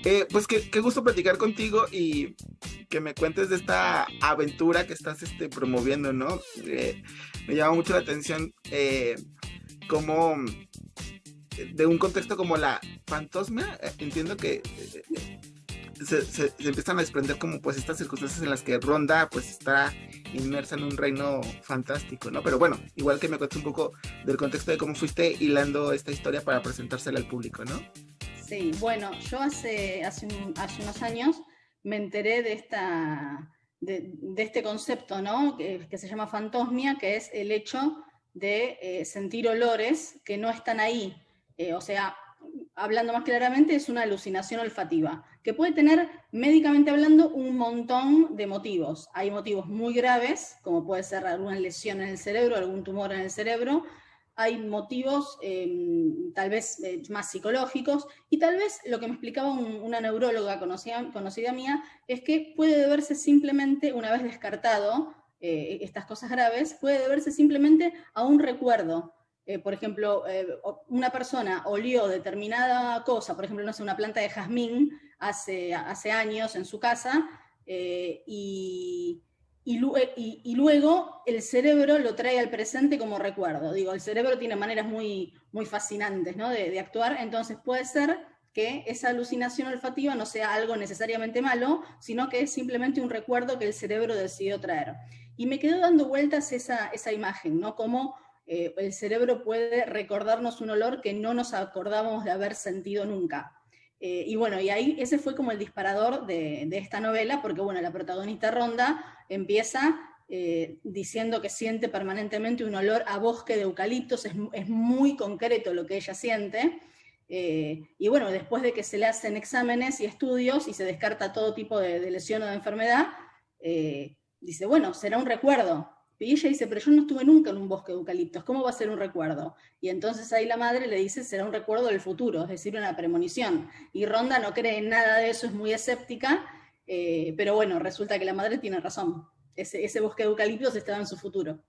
Pues qué gusto platicar contigo y que me cuentes de esta aventura que estás promoviendo, ¿no? Me llama mucho la atención cómo de un contexto como la fantosmia, entiendo que se empiezan a desprender como pues estas circunstancias en las que Ronda pues está inmersa en un reino fantástico, ¿no? Pero bueno, igual que me cuentes un poco del contexto de cómo fuiste hilando esta historia para presentársela al público, ¿no? Sí, bueno, yo hace unos años me enteré de este concepto, ¿no? Que se llama fantosmia, que es el hecho de sentir olores que no están ahí. O sea, hablando más claramente, es una alucinación olfativa, que puede tener, médicamente hablando, un montón de motivos. Hay motivos muy graves, como puede ser alguna lesión en el cerebro, algún tumor en el cerebro. Hay motivos tal vez más psicológicos, y tal vez lo que me explicaba una neuróloga conocida mía es que puede deberse simplemente, una vez descartado estas cosas graves, puede deberse simplemente a un recuerdo. Por ejemplo, una persona olió determinada cosa, por ejemplo, no sé, una planta de jazmín hace años en su casa, y luego el cerebro lo trae al presente como recuerdo. Digo, el cerebro tiene maneras muy fascinantes, ¿no? de actuar, entonces puede ser que esa alucinación olfativa no sea algo necesariamente malo, sino que es simplemente un recuerdo que el cerebro decidió traer. Y me quedó dando vueltas esa imagen, ¿no? Como el cerebro puede recordarnos un olor que no nos acordábamos de haber sentido nunca. Y bueno, y ahí ese fue como el disparador de esta novela, porque bueno, la protagonista Ronda empieza diciendo que siente permanentemente un olor a bosque de eucaliptos, es muy concreto lo que ella siente. Y bueno, después de que se le hacen exámenes y estudios y se descarta todo tipo de lesión o de enfermedad, dice, bueno, será un recuerdo. Y ella dice, pero yo no estuve nunca en un bosque de eucaliptos, ¿cómo va a ser un recuerdo? Y entonces ahí la madre le dice, será un recuerdo del futuro, es decir, una premonición. Y Ronda no cree en nada de eso, es muy escéptica, pero bueno, resulta que la madre tiene razón. Ese bosque de eucaliptos estaba en su futuro.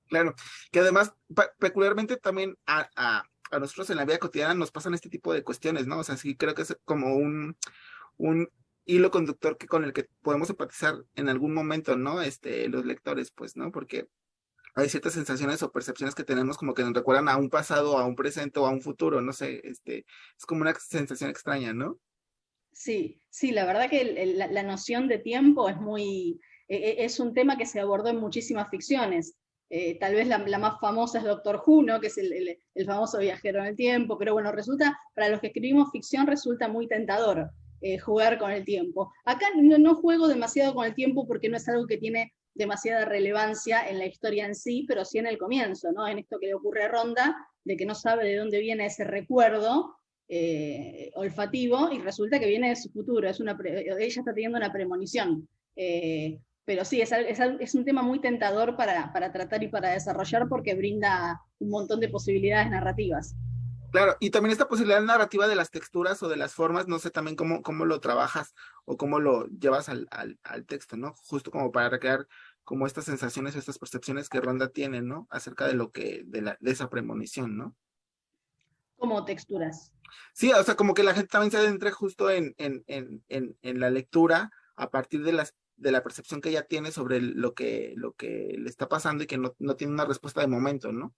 Claro, que además, peculiarmente también a nosotros en la vida cotidiana nos pasan este tipo de cuestiones, ¿no? O sea, sí creo que es como un hilo conductor que con el que podemos empatizar en algún momento, ¿no? Los lectores, pues, ¿no? Porque hay ciertas sensaciones o percepciones que tenemos como que nos recuerdan a un pasado, a un presente o a un futuro, no sé, es como una sensación extraña, ¿no? Sí, sí, la verdad que la noción de tiempo es es un tema que se abordó en muchísimas ficciones. Tal vez la más famosa es Doctor Who, ¿no? Que es el famoso viajero en el tiempo, pero bueno, resulta, para los que escribimos ficción, resulta muy tentador jugar con el tiempo. Acá no juego demasiado con el tiempo porque no es algo que tiene demasiada relevancia en la historia en sí, pero sí en el comienzo, ¿no? En esto que le ocurre a Ronda, de que no sabe de dónde viene ese recuerdo olfativo, y resulta que viene de su futuro, ella está teniendo una premonición. Pero sí, es un tema muy tentador para tratar y para desarrollar, porque brinda un montón de posibilidades narrativas. Claro, y también esta posibilidad narrativa de las texturas o de las formas, no sé también cómo lo trabajas o cómo lo llevas al texto, ¿no? Justo como para recrear como estas sensaciones, estas percepciones que Ronda tiene, ¿no? Acerca de de esa premonición, ¿no? Como texturas. Sí, o sea, como que la gente también se adentre justo en la lectura a partir de la percepción que ella tiene sobre lo que le está pasando y que no tiene una respuesta de momento, ¿no?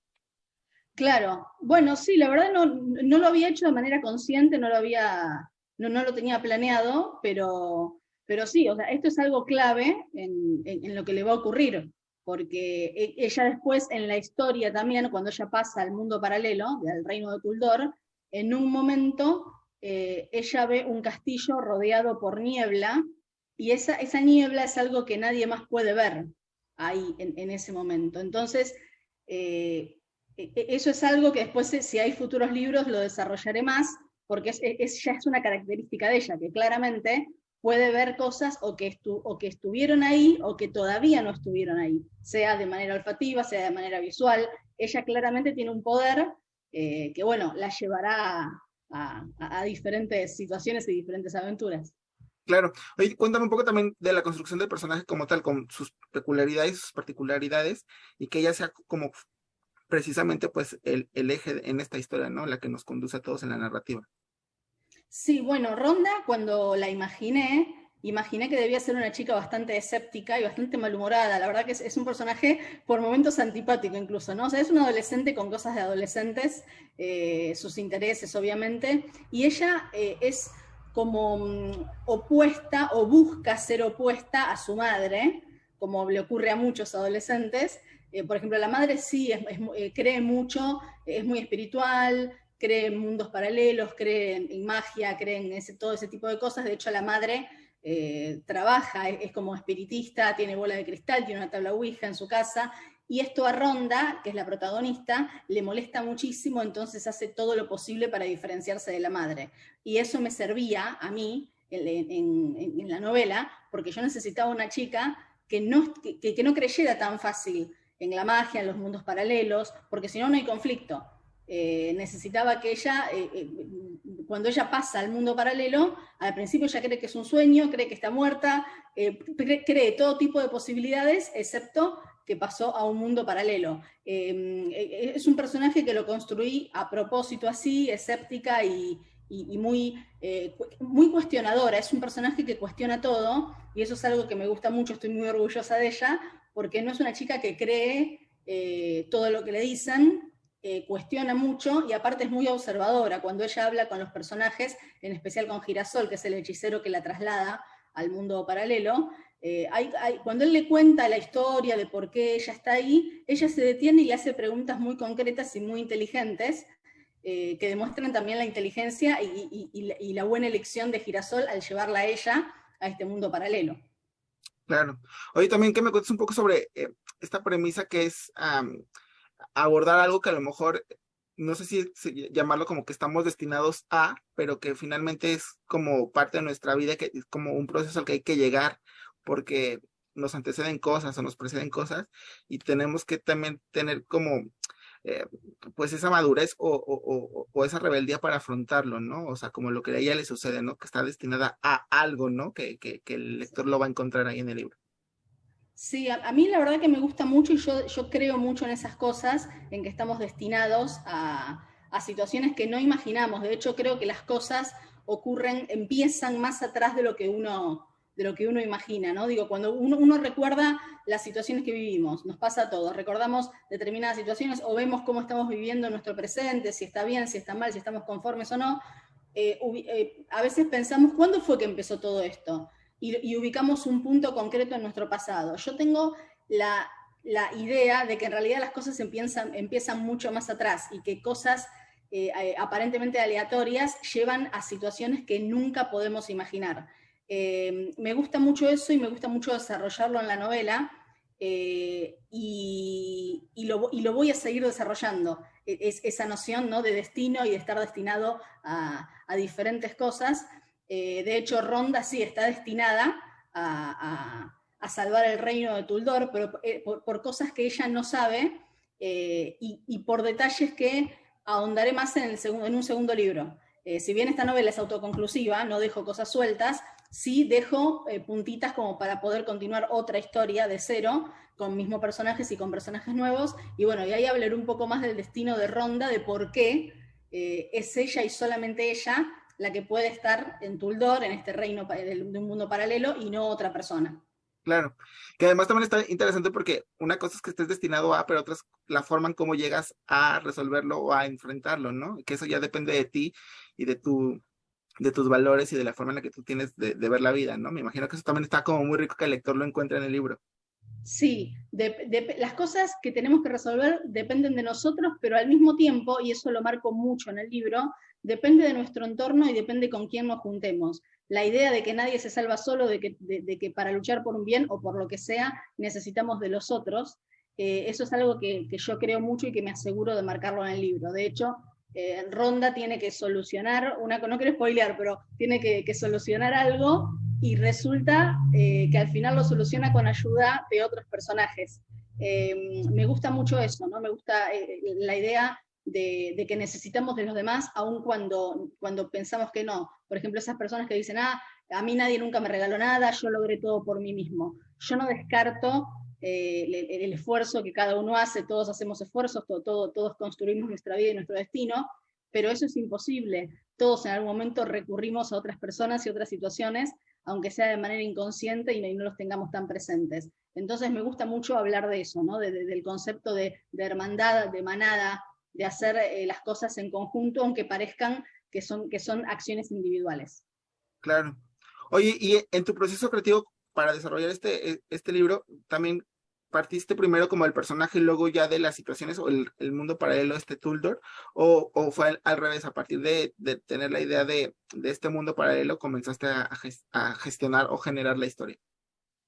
Claro, bueno, sí, la verdad no lo había hecho de manera consciente, no lo tenía planeado, pero sí, o sea, esto es algo clave en lo que le va a ocurrir, porque ella después en la historia también, cuando ella pasa al mundo paralelo, al reino de Tuldor, en un momento ella ve un castillo rodeado por niebla, y esa niebla es algo que nadie más puede ver ahí en ese momento. Entonces, eh, eso es algo que después, si hay futuros libros, lo desarrollaré más, porque ya es una característica de ella, que claramente puede ver cosas o que estuvieron ahí o que todavía no estuvieron ahí, sea de manera olfativa, sea de manera visual. Ella claramente tiene un poder que, bueno, la llevará a diferentes situaciones y diferentes aventuras. Claro. Oye, cuéntame un poco también de la construcción del personaje como tal, con sus peculiaridades y sus particularidades, y que ella sea como precisamente pues el eje en esta historia, ¿no? La que nos conduce a todos en la narrativa. Sí, bueno, Ronda, cuando la imaginé que debía ser una chica bastante escéptica y bastante malhumorada. La verdad que es un personaje por momentos antipático incluso, ¿no? O sea, es un adolescente con cosas de adolescentes, sus intereses obviamente, y ella es como opuesta o busca ser opuesta a su madre, como le ocurre a muchos adolescentes. Por ejemplo, la madre sí cree mucho, es muy espiritual, cree en mundos paralelos, cree en magia, cree en todo ese tipo de cosas. De hecho, la madre trabaja, es como espiritista, tiene bola de cristal, tiene una tabla Ouija en su casa, y esto a Ronda, que es la protagonista, le molesta muchísimo, entonces hace todo lo posible para diferenciarse de la madre. Y eso me servía a mí en la novela, porque yo necesitaba una chica que no creyera tan fácil en la magia, en los mundos paralelos, porque si no, no hay conflicto. Necesitaba que ella, cuando ella pasa al mundo paralelo, al principio ella cree que es un sueño, cree que está muerta, cree todo tipo de posibilidades, excepto que pasó a un mundo paralelo. Es un personaje que lo construí a propósito así, escéptica y muy cuestionadora. Es un personaje que cuestiona todo, y eso es algo que me gusta mucho, estoy muy orgullosa de ella, porque no es una chica que cree todo lo que le dicen, cuestiona mucho y aparte es muy observadora. Cuando ella habla con los personajes, en especial con Girasol, que es el hechicero que la traslada al mundo paralelo, cuando él le cuenta la historia de por qué ella está ahí, ella se detiene y le hace preguntas muy concretas y muy inteligentes, que demuestran también la inteligencia y la buena elección de Girasol al llevarla a ella a este mundo paralelo. Claro. Oye, también que me cuentes un poco sobre esta premisa que es abordar algo que a lo mejor, no sé si llamarlo como que estamos destinados a, pero que finalmente es como parte de nuestra vida, que es como un proceso al que hay que llegar, porque nos anteceden cosas o nos preceden cosas, y tenemos que también tener como, eh, pues esa madurez o esa rebeldía para afrontarlo, ¿no? O sea, como lo que a ella le sucede, ¿no? Que está destinada a algo, ¿no? Que el lector lo va a encontrar ahí en el libro. Sí, a mí la verdad que me gusta mucho y yo creo mucho en esas cosas, en que estamos destinados a situaciones que no imaginamos. De hecho, creo que las cosas ocurren, empiezan más atrás de lo que uno imagina, ¿no? Digo, cuando uno recuerda las situaciones que vivimos, nos pasa a todos, recordamos determinadas situaciones o vemos cómo estamos viviendo nuestro presente, si está bien, si está mal, si estamos conformes o no. A veces pensamos, ¿cuándo fue que empezó todo esto? Y ubicamos un punto concreto en nuestro pasado. Yo tengo la idea de que en realidad las cosas empiezan mucho más atrás y que cosas aparentemente aleatorias llevan a situaciones que nunca podemos imaginar. Me gusta mucho eso y me gusta mucho desarrollarlo en la novela, y lo voy a seguir desarrollando, esa noción, ¿no?, de destino y de estar destinado a diferentes cosas. De hecho, Ronda sí está destinada a salvar el reino de Tuldor, pero por cosas que ella no sabe, y por detalles que ahondaré más en un segundo libro. Si bien esta novela es autoconclusiva, no dejo cosas sueltas, sí dejo puntitas como para poder continuar otra historia de cero, con mismos personajes y con personajes nuevos, y bueno, y ahí hablaré un poco más del destino de Ronda, de por qué es ella y solamente ella la que puede estar en Tuldor, en este reino de un mundo paralelo, y no otra persona. Claro, que además también está interesante porque una cosa es que estés destinado a, pero otras la forma en cómo llegas a resolverlo o a enfrentarlo, ¿no? Que eso ya depende de ti y de tus valores y de la forma en la que tú tienes de ver la vida, ¿no? Me imagino que eso también está como muy rico que el lector lo encuentre en el libro. Sí, las cosas que tenemos que resolver dependen de nosotros, pero al mismo tiempo, y eso lo marco mucho en el libro, depende de nuestro entorno y depende con quién nos juntemos. La idea de que nadie se salva solo, de que para luchar por un bien o por lo que sea necesitamos de los otros, eso es algo que yo creo mucho y que me aseguro de marcarlo en el libro. De hecho, Ronda tiene que solucionar, no quiero spoilear, pero tiene que solucionar algo, y resulta que al final lo soluciona con ayuda de otros personajes. Me gusta mucho eso, ¿no? Me gusta la idea de que necesitamos de los demás, aun cuando pensamos que no. Por ejemplo, esas personas que dicen, a mí nadie nunca me regaló nada, yo logré todo por mí mismo. Yo no descarto el esfuerzo que cada uno hace, todos hacemos esfuerzos, todos construimos nuestra vida y nuestro destino, pero eso es imposible. todos en algún momento recurrimos a otras personas y otras situaciones, aunque sea de manera inconsciente y no los tengamos tan presentes. Entonces me gusta mucho hablar de eso, ¿no? Del concepto de hermandad, de manada, de hacer las cosas en conjunto, aunque parezcan que son acciones individuales. Claro. Oye, y en tu proceso creativo para desarrollar este libro, también partiste primero como el personaje y luego ya de las situaciones o el mundo paralelo, este Tuldor, o fue al revés, a partir de tener la idea de este mundo paralelo, comenzaste a gestionar o generar la historia.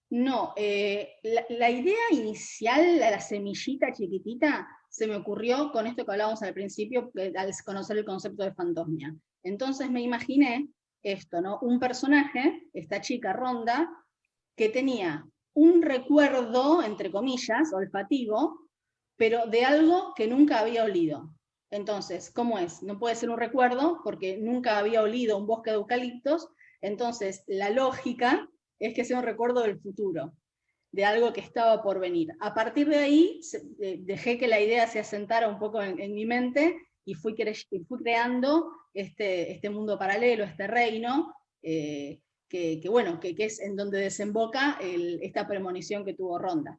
No, la idea inicial, la semillita chiquitita, se me ocurrió con esto que hablábamos al principio, al conocer el concepto de fantasmia. Entonces me imaginé esto, ¿no? Un personaje, esta chica Ronda, que tenía un recuerdo, entre comillas, olfativo, pero de algo que nunca había olido. Entonces, ¿cómo es? No puede ser un recuerdo porque nunca había olido un bosque de eucaliptos, entonces la lógica es que sea un recuerdo del futuro, de algo que estaba por venir. A partir de ahí, dejé que la idea se asentara un poco en mi mente y fui creando este mundo paralelo, este reino, bueno, que es en donde desemboca esta premonición que tuvo Ronda.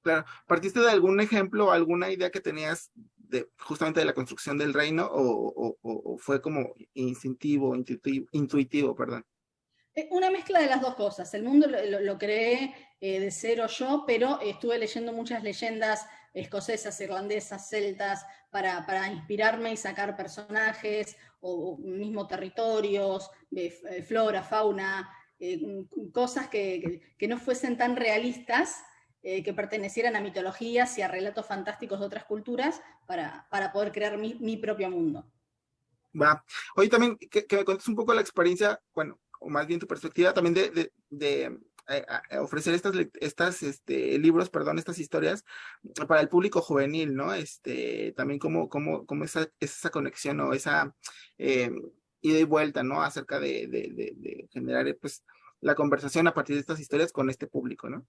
Claro, ¿partiste de algún ejemplo, alguna idea que tenías justamente de la construcción del reino o fue como instintivo, intuitivo, perdón? Una mezcla de las dos cosas. El mundo lo creé de cero yo, pero estuve leyendo muchas leyendas escocesas, irlandesas, celtas, para inspirarme y sacar personajes o mismo territorios, flora, fauna, cosas que no fuesen tan realistas, que pertenecieran a mitologías y a relatos fantásticos de otras culturas para poder crear mi propio mundo. Va. Oye, también que me cuentes un poco la experiencia, bueno, o más bien tu perspectiva también de ofrecer libros, perdón, estas historias para el público juvenil, ¿no? También como esa conexión o esa eh, ida y vuelta, ¿no? Acerca de generar, pues, la conversación a partir de estas historias con este público, ¿no?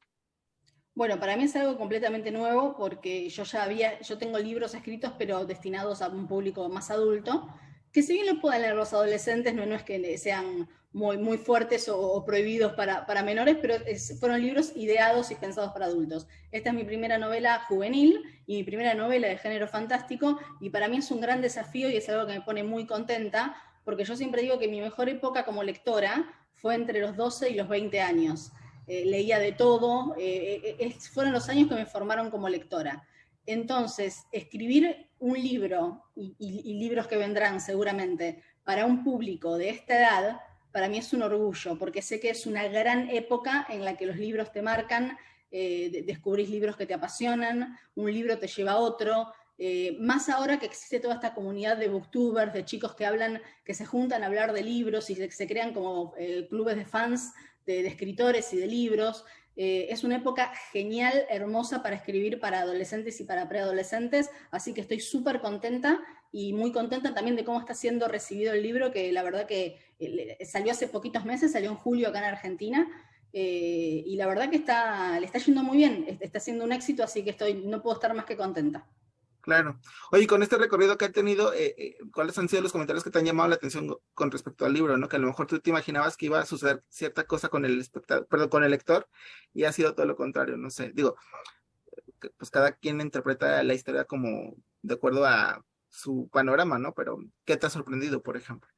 Bueno, para mí es algo completamente nuevo porque yo tengo libros escritos pero destinados a un público más adulto, que si bien lo pueden leer los adolescentes, no es que sean muy fuertes o prohibidos para menores, pero fueron libros ideados y pensados para adultos. Esta es mi primera novela juvenil y mi primera novela de género fantástico, y para mí es un gran desafío y es algo que me pone muy contenta, porque yo siempre digo que mi mejor época como lectora fue entre los 12 y los 20 años. Leía de todo, fueron los años que me formaron como lectora. Entonces, escribir un libro y libros que vendrán seguramente para un público de esta edad, para mí es un orgullo, porque sé que es una gran época en la que los libros te marcan, descubrís libros que te apasionan, un libro te lleva a otro, más ahora que existe toda esta comunidad de booktubers, de chicos que se juntan a hablar de libros y se crean como clubes de fans de escritores y de libros. Es una época genial, hermosa para escribir para adolescentes y para preadolescentes, así que estoy súper contenta y muy contenta también de cómo está siendo recibido el libro, que la verdad que salió hace poquitos meses, salió en julio acá en Argentina, y la verdad que le está yendo muy bien, está siendo un éxito, así que no puedo estar más que contenta. Claro. Oye, con este recorrido que ha tenido, ¿cuáles han sido los comentarios que te han llamado la atención con respecto al libro, ¿no? Que a lo mejor tú te imaginabas que iba a suceder cierta cosa con el espectador, perdón, con el lector, y ha sido todo lo contrario, no sé. Digo, pues cada quien interpreta la historia como de acuerdo a su panorama, ¿no? Pero, ¿qué te ha sorprendido, por ejemplo?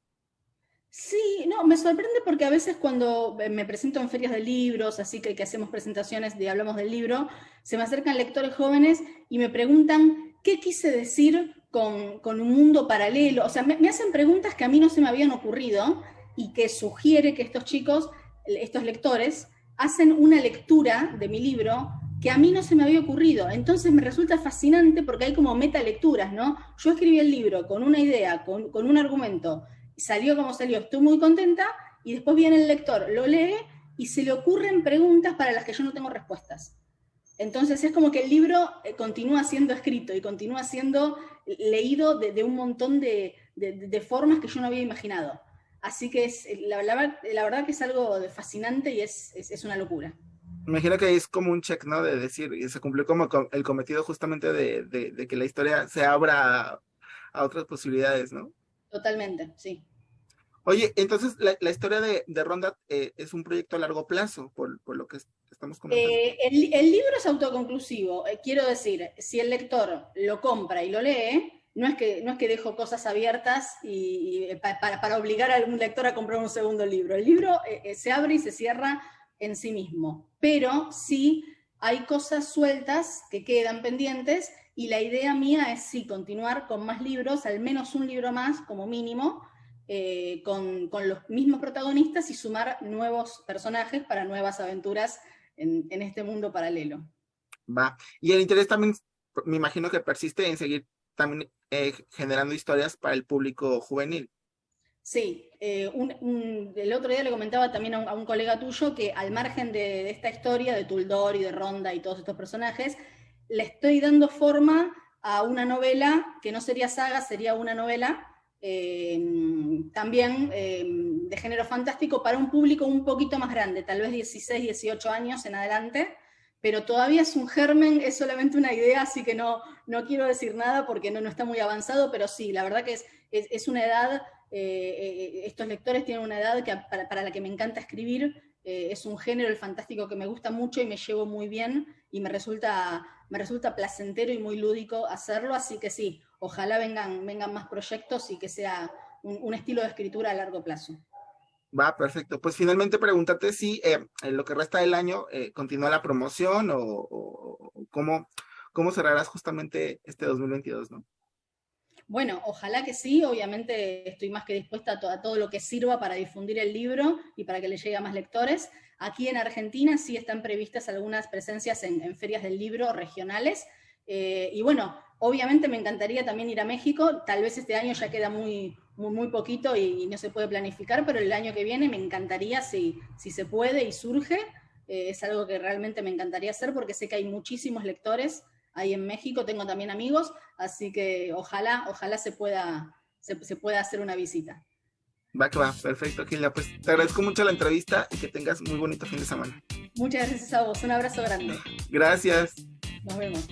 Sí, no, me sorprende porque a veces cuando me presento en ferias de libros, así que hacemos presentaciones de hablamos del libro, se me acercan lectores jóvenes y me preguntan qué quise decir con un mundo paralelo. O sea, me hacen preguntas que a mí no se me habían ocurrido y que sugiere que estos chicos, estos lectores, hacen una lectura de mi libro que a mí no se me había ocurrido. Entonces me resulta fascinante porque hay como metalecturas, ¿no? Yo escribí el libro con una idea, con un argumento, salió como salió, estoy muy contenta, y después viene el lector, lo lee y se le ocurren preguntas para las que yo no tengo respuestas. Entonces es como que el libro continúa siendo escrito y continúa siendo leído de un montón de formas que yo no había imaginado. Así que la verdad que es algo fascinante y es una locura. Me imagino que es como un check, ¿no? De decir, y se cumplió como el cometido justamente de que la historia se abra a otras posibilidades, ¿no? Totalmente, sí. Oye, entonces la historia de Ronda es un proyecto a largo plazo, por lo que estamos comentando. El libro es autoconclusivo. Quiero decir, si el lector lo compra y lo lee, no es que dejo cosas abiertas para obligar a algún lector a comprar un segundo libro. El libro se abre y se cierra en sí mismo, pero sí hay cosas sueltas que quedan pendientes y la idea mía es sí continuar con más libros, al menos un libro más como mínimo, con los mismos protagonistas y sumar nuevos personajes para nuevas aventuras en este mundo paralelo. Va. Y el interés también, me imagino que persiste en seguir también generando historias para el público juvenil. Sí, el otro día le comentaba también a un colega tuyo que al margen de esta historia de Tuldor y de Ronda y todos estos personajes, le estoy dando forma a una novela que no sería saga, sería una novela también de género fantástico para un público un poquito más grande, tal vez 16, 18 años en adelante, pero todavía es un germen, es solamente una idea, así que no quiero decir nada porque no está muy avanzado, pero sí, la verdad que es una edad, estos lectores tienen una edad que para la que me encanta escribir, es un género, el fantástico, que me gusta mucho y me llevo muy bien y me resulta placentero y muy lúdico hacerlo, así que sí, ojalá vengan más proyectos y que sea un estilo de escritura a largo plazo. Va, perfecto. Pues finalmente pregúntate si en lo que resta del año continúa la promoción o cómo cerrarás justamente este 2022, ¿no? Bueno, ojalá que sí, obviamente estoy más que dispuesta a todo lo que sirva para difundir el libro y para que le llegue a más lectores. Aquí en Argentina sí están previstas algunas presencias en ferias del libro regionales. Y bueno, obviamente me encantaría también ir a México, tal vez este año ya queda muy poquito y no se puede planificar, pero el año que viene me encantaría, si se puede y surge, es algo que realmente me encantaría hacer porque sé que hay muchísimos lectores ahí en México, tengo también amigos, así que ojalá se pueda hacer una visita. Va que va, perfecto, Gilda. Pues te agradezco mucho la entrevista y que tengas muy bonito fin de semana. Muchas gracias a vos, un abrazo grande. Gracias. Nos vemos.